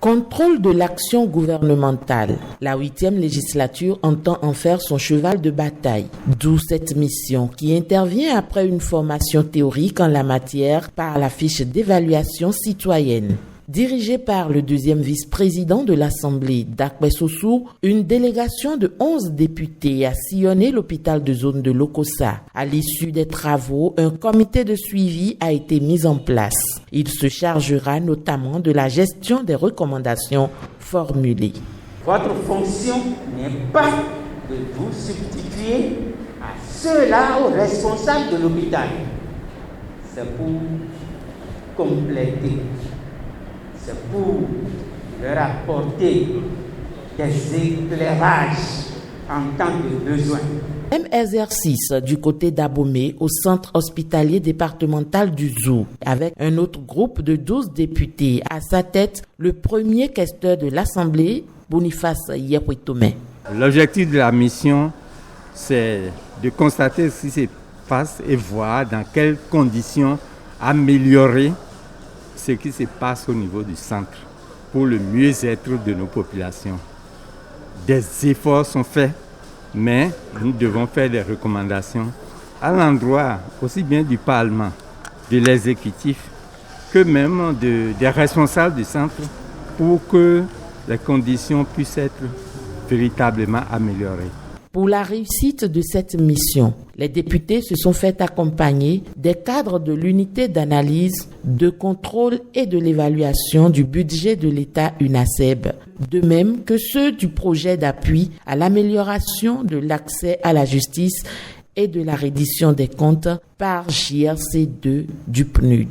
Contrôle de l'action gouvernementale. La 8e législature entend en faire son cheval de bataille. D'où cette mission qui intervient après une formation théorique en la matière par la fiche d'évaluation citoyenne. Dirigée par le deuxième vice-président de l'Assemblée, Dakwe Sossou, une délégation de 11 députés a sillonné l'hôpital de zone de Lokossa. À l'issue des travaux, un comité de suivi a été mis en place. Il se chargera notamment de la gestion des recommandations formulées. Votre fonction n'est pas de vous substituer à ceux-là, aux responsables de l'hôpital. C'est pour compléter. C'est pour leur apporter des éclairages en temps de besoin. Même exercice du côté d'Abomey au centre hospitalier départemental du Zou, avec un autre groupe de 12 députés. À sa tête, le premier questeur de l'Assemblée, Boniface Yepouitoumé. L'objectif de la mission, c'est de constater ce qui se passe et voir dans quelles conditions améliorer ce qui se passe au niveau du centre pour le mieux-être de nos populations. Des efforts sont faits, mais nous devons faire des recommandations à l'endroit aussi bien du Parlement, de l'exécutif, que même des responsables du centre pour que les conditions puissent être véritablement améliorées. Pour la réussite de cette mission, les députés se sont fait accompagner des cadres de l'unité d'analyse, de contrôle et de l'évaluation du budget de l'État UNASEB, de même que ceux du projet d'appui à l'amélioration de l'accès à la justice et de la reddition des comptes par JRC2 du PNUD.